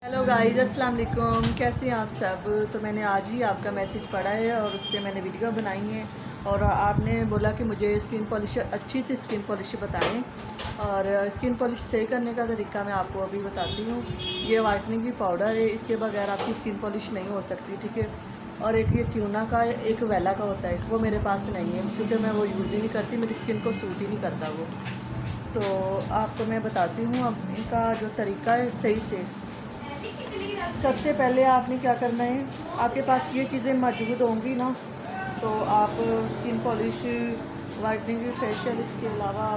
Hello guys, अस्सलाम वालेकुम। कैसे हैं आप सब? तो मैंने आज ही आपका मैसेज पढ़ा है और उस पर मैंने वीडियो बनाई है और आपने बोला कि मुझे स्किन पॉलिश, अच्छी सी स्किन पॉलिश बताएं। और स्किन पॉलिश सही करने का तरीका मैं आपको अभी बताती हूँ। ये वाइटनिंग की पाउडर है, इसके बगैर आपकी स्किन पॉलिश नहीं हो सकती, ठीक है। और एक ये क्यूना का, एक वेला का होता है, वो मेरे पास नहीं है क्योंकि मैं वो यूज़ ही नहीं करती, मेरी स्किन को सूट ही नहीं करता वो। तो आपको मैं बताती हूँ अब इनका जो तरीका है सही से। सबसे पहले आपने क्या करना है, आपके पास ये चीज़ें मौजूद होंगी ना, तो आप स्किन पॉलिश, वाइटनिंग, फेशियल, इसके अलावा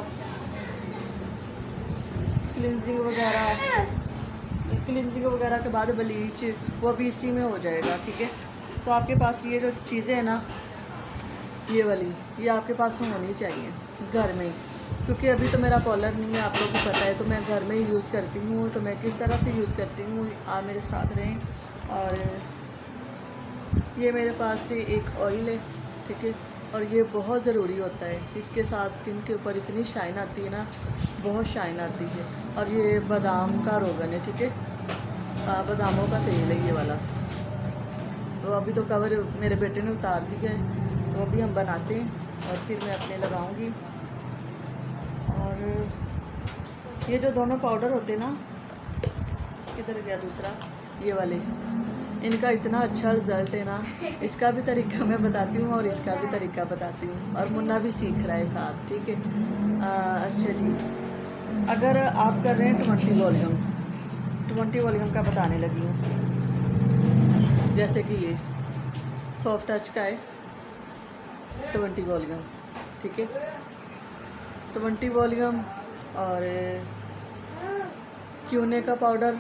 क्लिनजिंग वगैरह के बाद ब्लीच, वो भी इसी में हो जाएगा, ठीक है। तो आपके पास ये जो चीज़ें हैं ना, ये वाली, ये आपके पास होनी चाहिए घर में, क्योंकि अभी तो मेरा कॉलर नहीं है, आप लोगों को पता है, तो मैं घर में ही यूज़ करती हूँ। तो मैं किस तरह से यूज़ करती हूँ, आप मेरे साथ रहें। और ये मेरे पास से एक ऑयल है, ठीक है, और ये बहुत ज़रूरी होता है, इसके साथ स्किन के ऊपर इतनी शाइन आती है ना, बहुत शाइन आती है। और ये बादाम का रोगन है, ठीक है, बादामों का तेल है ये वाला। तो अभी तो कवर मेरे बेटे ने उतार दिया है, तो अभी हम बनाते हैं और फिर मैं अपने लगाऊंगी। और ये जो दोनों पाउडर होते हैं ना, किधर गया दूसरा, ये वाले, इनका इतना अच्छा रिज़ल्ट है ना। इसका भी तरीका मैं बताती हूँ और इसका भी तरीका बताती हूँ, और मुन्ना भी सीख रहा है साथ, ठीक है। अच्छा जी, अगर आप कर रहे हैं 20 वॉल्यूम का बताने लगी हूँ। जैसे कि ये सॉफ्ट टच का है 20 वॉल्यूम, ठीक है, 20 वॉल्यूम। और क्यूने का पाउडर,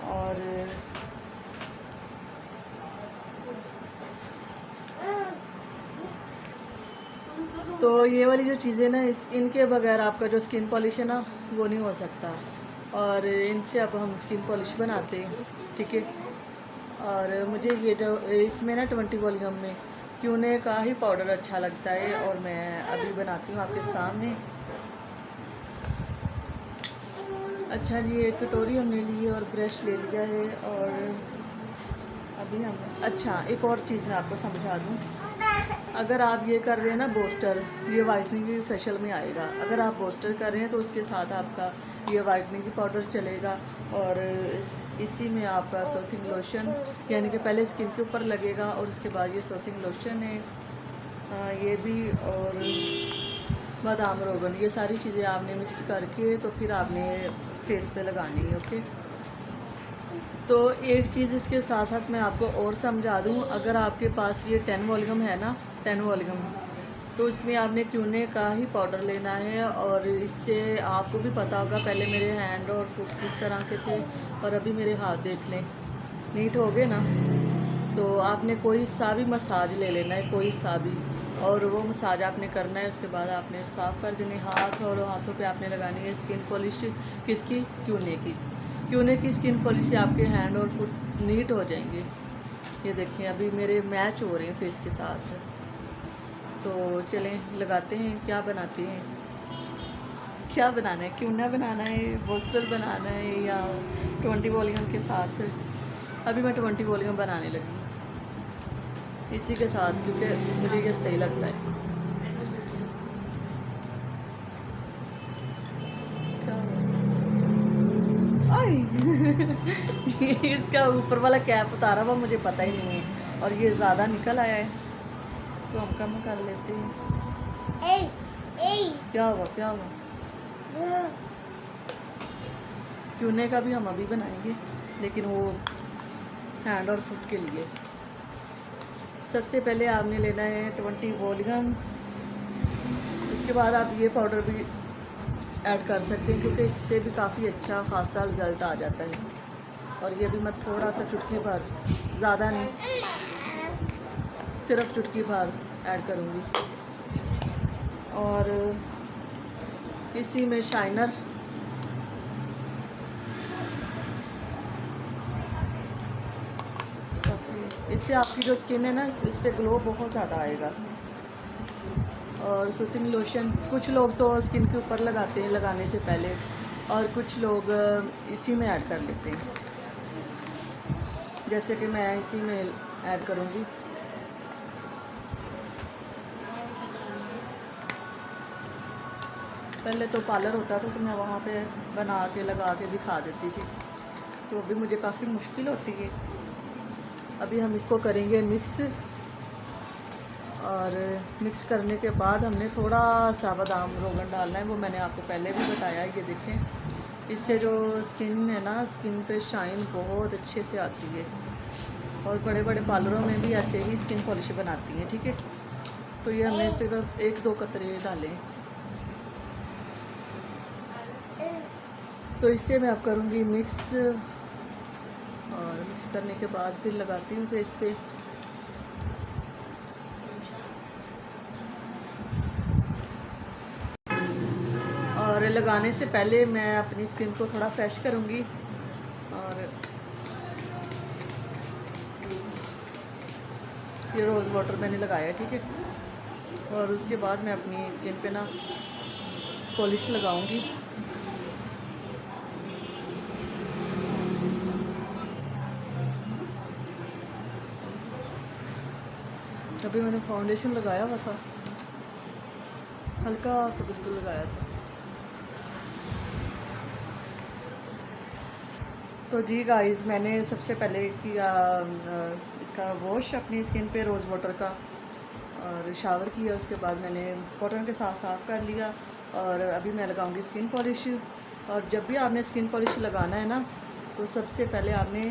और तो ये वाली जो चीज़ें ना, इनके बगैर आपका जो स्किन पॉलिश है ना, वो नहीं हो सकता। और इनसे अब हम स्किन पॉलिश बनाते हैं, ठीक है। और मुझे ये जो इसमें ना 20 वॉल्यूम में क्यूने का ही पाउडर अच्छा लगता है, और मैं अभी बनाती हूँ आपके सामने। अच्छा जी, एक कटोरी हमने ली है और ब्रश ले लिया है। और अभी हम, अच्छा एक और चीज़ मैं आपको समझा दूँ। अगर आप ये कर रहे हैं ना बूस्टर, ये वाइटनिंग की फेशियल में आएगा। अगर आप बूस्टर कर रहे हैं तो उसके साथ आपका ये वाइटनिंग की पाउडर चलेगा, और इसी में आपका सोथिंग लोशन, यानी कि पहले स्किन के ऊपर लगेगा और उसके बाद ये सोथिंग लोशन है, ये भी, और बादाम रोगन, ये सारी चीज़ें आपने मिक्स करके तो फिर आपने फेस पे लगानी है, ओके। तो एक चीज़ इसके साथ साथ मैं आपको और समझा दूँ। अगर आपके पास ये 10 वॉल्यूम है ना, 10 वॉल्यूम, तो इसमें आपने क्यूने का ही पाउडर लेना है। और इससे आपको भी पता होगा, पहले मेरे हैंड और फुट किस तरह के थे और अभी मेरे हाथ देख लें, नीट हो गए ना। तो आपने कोई सा भी मसाज ले लेना है, कोई सा भी, और वो मसाज आपने करना है। उसके बाद आपने साफ़ कर देने हाथ, और हाथों पे आपने लगानी है स्किन पॉलिश, किसकी, क्यूने की स्किन पॉलिश से आपके हैंड और फुट नीट हो जाएंगे। ये देखें, अभी मेरे मैच हो रहे हैं फेस के साथ। तो चलें लगाते हैं, क्या बनाते हैं, क्या बनाना है, क्यूना बनाना है, बूस्टर बनाना है, या 20 वॉल्यूम के साथ। अभी मैं 20 वॉल्यूम बनाने लगी हूँ इसी के साथ, क्योंकि मुझे ये सही लगता है। इसका ऊपर वाला कैप उतारा हुआ मुझे पता ही नहीं है, और ये ज़्यादा निकल आया है, इसको हम कम कर लेते हैं। क्या हुआ? क्यूने का भी हम अभी बनाएंगे, लेकिन वो हैंड और फुट के लिए। सबसे पहले आपने लेना है 20 वॉल्यूम। इसके बाद आप ये पाउडर भी ऐड कर सकते हैं, क्योंकि इससे भी काफ़ी अच्छा खासा रिज़ल्ट आ जाता है। और ये भी मैं थोड़ा सा चुटकी भर, ज़्यादा नहीं, सिर्फ चुटकी भर ऐड करूँगी। और इसी में शाइनर, इससे आपकी जो स्किन है ना, इस पर ग्लो बहुत ज़्यादा आएगा। और सूथिंग लोशन, कुछ लोग तो स्किन के ऊपर लगाते हैं लगाने से पहले, और कुछ लोग इसी में ऐड कर लेते हैं। जैसे कि मैं इसी में ऐड करूँगी। पहले तो पार्लर होता था तो मैं वहाँ पे बना के लगा के दिखा देती थी, तो अभी मुझे काफ़ी मुश्किल होती है। अभी हम इसको करेंगे मिक्स, और मिक्स करने के बाद हमने थोड़ा सा बादाम रोगन डालना है, वो मैंने आपको पहले भी बताया। ये देखें, इससे जो स्किन है ना, स्किन पे शाइन बहुत अच्छे से आती है, और बड़े बड़े पार्लरों में भी ऐसे ही स्किन पॉलिश बनाती हैं, ठीक है। तो ये हमने सिर्फ 1-2 कतरे डालें। तो इससे मैं अब करूँगी मिक्स, और मिक्स करने के बाद फिर लगाती हूँ फेस पे। और लगाने से पहले मैं अपनी स्किन को थोड़ा फ्रेश करूँगी, और ये रोज़ वाटर मैंने लगाया, ठीक है। और उसके बाद मैं अपनी स्किन पे ना पॉलिश लगाऊंगी। अभी मैंने फाउंडेशन लगाया हुआ था, हल्का सा बिल्कुल लगाया था। तो जी गाइस, मैंने सबसे पहले किया इसका वॉश अपनी स्किन पे रोज़ वाटर का, और शावर किया। उसके बाद मैंने कॉटन के साथ साफ़ कर लिया, और अभी मैं लगाऊंगी स्किन पॉलिश। और जब भी आपने स्किन पॉलिश लगाना है ना, तो सबसे पहले आपने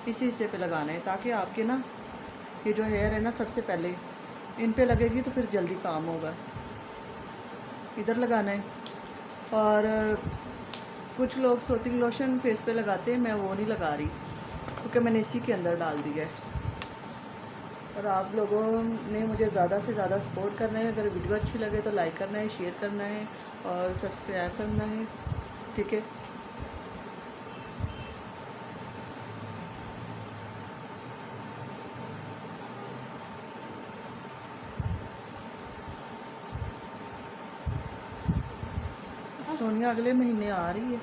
इसी हिस्से पे लगाना है, ताकि आपके ना ये जो हेयर है ना, सबसे पहले इन पे लगेगी तो फिर जल्दी काम होगा। इधर लगाना है। और कुछ लोग सोथिंग लोशन फेस पे लगाते हैं, मैं वो नहीं लगा रही, क्योंकि मैंने इसी के अंदर डाल दिया है। और आप लोगों ने मुझे ज़्यादा से ज़्यादा सपोर्ट करना है। अगर वीडियो अच्छी लगे तो लाइक करना है, शेयर करना है और सब्सक्राइब करना है, ठीक है। सोनिया अगले महीने आ रही है,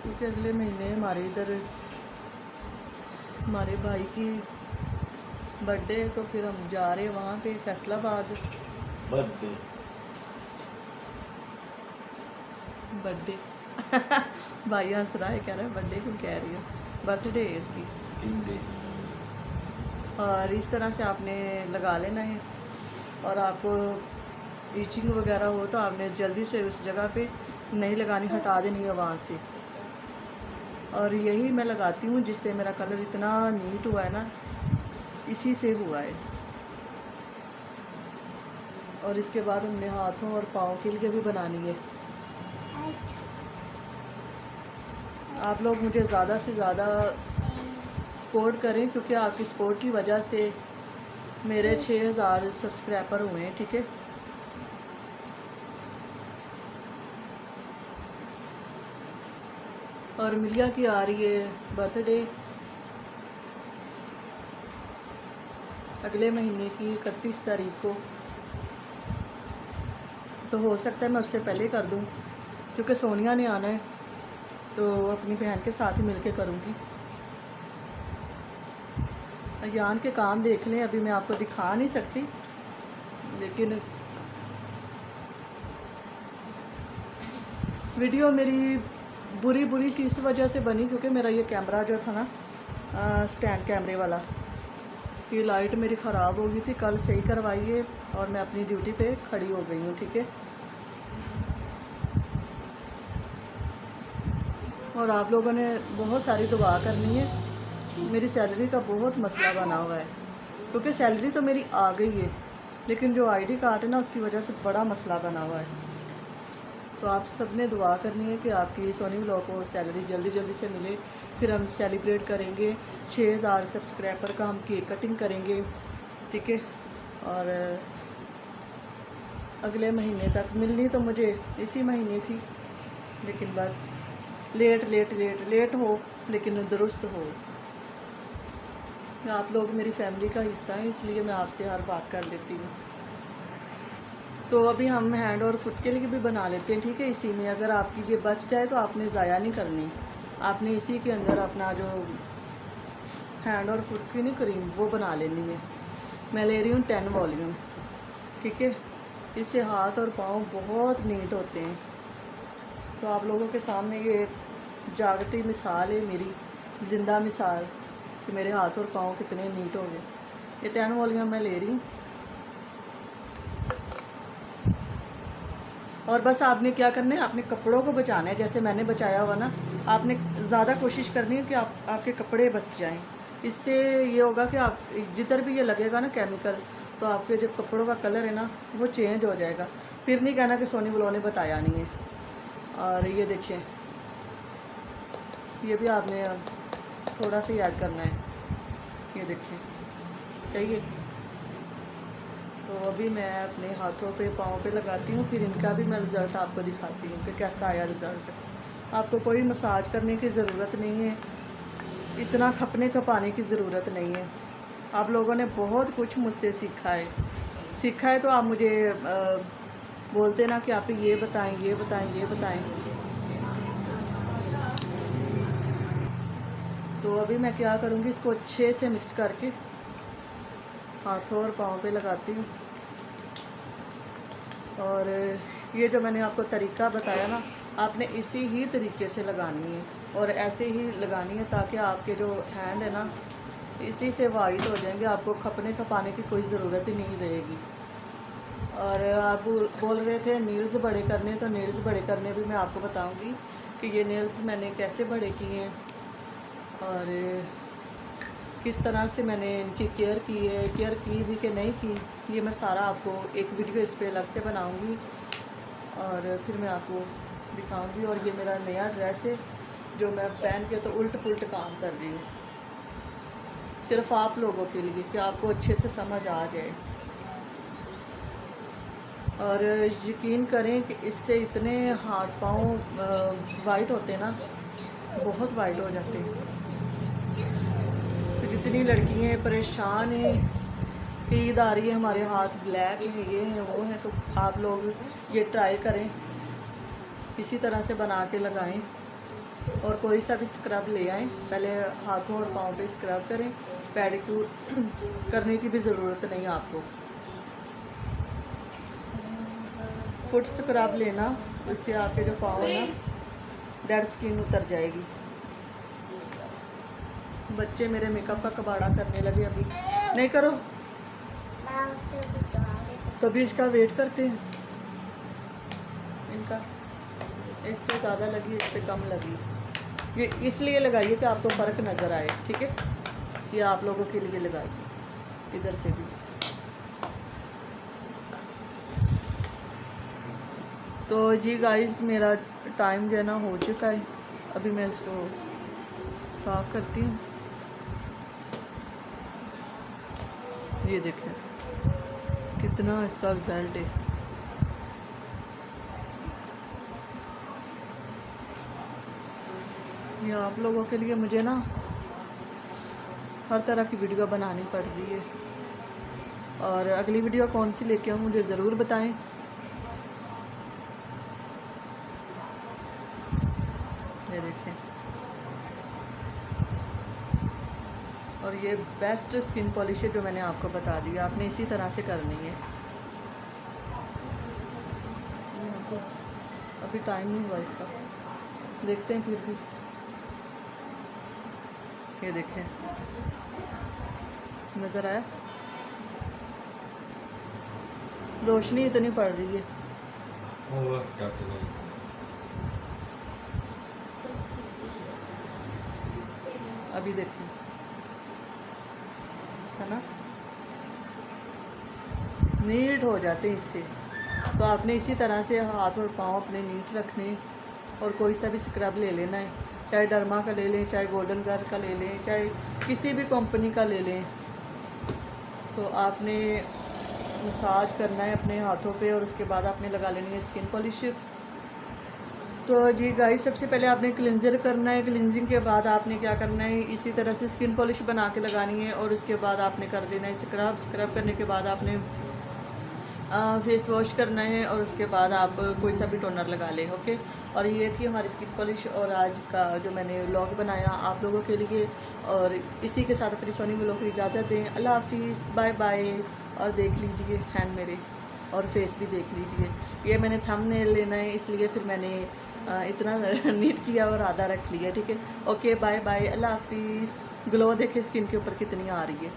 क्योंकि अगले महीने हमारे इधर हमारे भाई की बर्थडे है, तो फिर हम जा रहे हैं वहाँ पे फैसलाबाद। बर्थडे बर्थडे भाई हंस रहा है, कह रहा है बर्थडे क्यों कह रही है, बर्थडे है इसकी। हिंदी और इस तरह से आपने लगा लेना है। और आपको ईचिंग वगैरह हो तो आपने जल्दी से उस जगह पे नहीं लगानी, हटा देनी है वहाँ से। और यही मैं लगाती हूँ, जिससे मेरा कलर इतना नीट हुआ है ना, इसी से हुआ है। और इसके बाद हमने हाथों और पाँव के लिए भी बनानी है। आप लोग मुझे ज़्यादा से ज़्यादा सपोर्ट करें, क्योंकि आपकी सपोर्ट की वजह से मेरे 6000 सब्सक्राइबर हुए हैं, ठीक है। और मिलिया की आ रही है बर्थडे अगले महीने की 31 तारीख को, तो हो सकता है मैं उससे पहले कर दूं, क्योंकि सोनिया ने आना है, तो अपनी बहन के साथ ही मिलके करूंगी। अयान के काम देख लें, अभी मैं आपको दिखा नहीं सकती, लेकिन वीडियो मेरी बुरी सी इस वजह से बनी, क्योंकि मेरा ये कैमरा जो था ना, स्टैंड कैमरे वाला, ये लाइट मेरी ख़राब हो गई थी। कल सही करवाई है और मैं अपनी ड्यूटी पे खड़ी हो गई हूँ, ठीक है। और आप लोगों ने बहुत सारी दुआ करनी है। मेरी सैलरी का बहुत मसला बना हुआ है, क्योंकि सैलरी तो मेरी आ गई है, लेकिन जो आईडी कार्ड है ना, उसकी वजह से बड़ा मसला बना हुआ है। तो आप सब ने दुआ करनी है कि आपकी सोनी व्लॉग को सैलरी जल्दी जल्दी से मिले, फिर हम सेलिब्रेट करेंगे 6000 सब्सक्राइबर का, हम केक कटिंग करेंगे, ठीक है। और अगले महीने तक मिलनी तो मुझे इसी महीने थी, लेकिन बस लेट हो, लेकिन दुरुस्त हो। आप लोग मेरी फैमिली का हिस्सा हैं, इसलिए मैं आपसे हर बात कर लेती हूँ। तो अभी हम हैंड और फुट के लिए भी बना लेते हैं, ठीक है। इसी में अगर आपकी ये बच जाए तो आपने ज़ाया नहीं करनी, आपने इसी के अंदर अपना जो हैंड और फुट की नहीं क्रीम वो बना लेनी है। मैं ले रही हूँ 10 वॉल्यूम, ठीक है। इससे हाथ और पाँव बहुत नीट होते हैं। तो आप लोगों के सामने ये जागती मिसाल है, मेरी ज़िंदा मिसाल कि मेरे हाथ और पाँव कितने नीट हो गए। ये 10 वॉल्यूम मैं ले रही हूँ। और बस आपने क्या करना है, आपने कपड़ों को बचाना है। जैसे मैंने बचाया हुआ ना, आपने ज़्यादा कोशिश करनी है कि आपके कपड़े बच जाएं। इससे ये होगा कि आप जिधर भी ये लगेगा ना केमिकल, तो आपके जो कपड़ों का कलर है ना वो चेंज हो जाएगा। फिर नहीं कहना कि सोनी ब्लो ने बताया नहीं है। और ये देखिए, ये भी आपने थोड़ा सा ऐड करना है। ये देखिए, सही है। तो अभी मैं अपने हाथों पे पाँव पे लगाती हूँ, फिर इनका भी मैं रिज़ल्ट आपको दिखाती हूँ कि कैसा आया रिज़ल्ट। आपको कोई मसाज करने की ज़रूरत नहीं है, इतना खपने खपाने की ज़रूरत नहीं है। आप लोगों ने बहुत कुछ मुझसे सीखा है तो आप मुझे बोलते ना कि आप ये बताएं, ये बताएं, ये बताएं। तो अभी मैं क्या करूँगी, इसको अच्छे से मिक्स करके हाथों और पाँव पे लगाती हूँ। और ये जो मैंने आपको तरीका बताया ना, आपने इसी ही तरीके से लगानी है और ऐसे ही लगानी है ताकि आपके जो हैंड है ना इसी से वाइट हो जाएंगे। आपको खपने खपाने की कोई ज़रूरत ही नहीं रहेगी। और आप बोल रहे थे नील्स बड़े करने, तो नील्स बड़े करने भी मैं आपको बताऊंगी कि ये नील्स मैंने कैसे बड़े किए हैं और किस तरह से मैंने इनकी केयर की भी कि नहीं की। ये मैं सारा आपको एक वीडियो इस पर अलग से बनाऊंगी और फिर मैं आपको दिखाऊंगी। और ये मेरा नया ड्रेस है जो मैं पहन के तो उल्ट पुल्ट काम कर रही हूँ, सिर्फ आप लोगों के लिए कि आपको अच्छे से समझ आ जाए। और यकीन करें कि इससे इतने हाथ पाँव वाइट होते हैं ना, बहुत वाइट हो जाते हैं। तो जितनी लड़कियाँ परेशान हैं कि ईद आ रही है, हमारे हाथ ब्लैक हैं, ये हैं, वो हैं, तो आप लोग ये ट्राई करें, इसी तरह से बना के लगाएं। और कोई सा भी स्क्रब ले आएँ, पहले हाथों और पाँव पे स्क्रब करें। पेडिक्योर करने की भी ज़रूरत नहीं आपको। फुट स्क्रब लेना, इससे आपके जो पाँव है ना डेड स्किन उतर जाएगी। बच्चे मेरे मेकअप का कबाड़ा करने लगे, अभी नहीं करो तो भी इसका वेट करते हैं। इनका एक पे ज़्यादा लगी, एक पे कम लगी। ये इसलिए लगाइए कि आपको फ़र्क नज़र आए, ठीक है। ये आप लोगों के लिए लगाइए, इधर से भी। तो जी गाइस, मेरा टाइम जो है ना हो चुका है। अभी मैं इसको साफ़ करती हूँ। ये देखें कितना इसका रिज़ल्ट है। ये आप लोगों के लिए मुझे ना हर तरह की वीडियो बनानी पड़ रही है। और अगली वीडियो कौन सी लेके आऊँ मुझे ज़रूर बताएं। ये देखें, और ये बेस्ट स्किन पॉलिश है जो मैंने आपको बता दी, आपने इसी तरह से करनी है। अभी टाइम नहीं हुआ इसका, देखते हैं फिर भी। ये देखें, नज़र आया, रोशनी इतनी पड़ रही है। अभी देखें, है ना, नीट हो जाते हैं इससे। तो आपने इसी तरह से हाथ और पाँव अपने नीट रखने। और कोई सा भी स्क्रब ले लेना है, चाहे डर्मा का ले लें, चाहे गोल्डन गर्ल का ले लें, चाहे किसी भी कंपनी का ले लें। तो आपने मसाज करना है अपने हाथों पे और उसके बाद आपने लगा लेनी है स्किन पॉलिश। तो जी गाइस, सबसे पहले आपने क्लिनजर करना है। क्लिनजिंग के बाद आपने क्या करना है, इसी तरह से स्किन पॉलिश बना के लगानी है। और उसके बाद आपने कर देना है स्क्रब। स्क्रब करने के बाद आपने फेस वॉश करना है और उसके बाद आप कोई सा भी टोनर लगा लें। ओके, और ये थी हमारी स्किन पॉलिश और आज का जो मैंने व्लॉग बनाया आप लोगों के लिए, और इसी के साथ अपनी सोनी व्लॉग को इजाज़त दें। अल्लाह हाफिज़, बाय बाय। और देख लीजिए हैंड मेरे और फेस भी देख लीजिए। ये मैंने थंबनेल लेना है इसलिए फिर मैंने इतना नीट किया और आधा रख लिया। ठीक है, ओके बाय बाय, अल्लाह हाफिज़। ग्लो देखे स्किन के ऊपर कितनी आ रही है।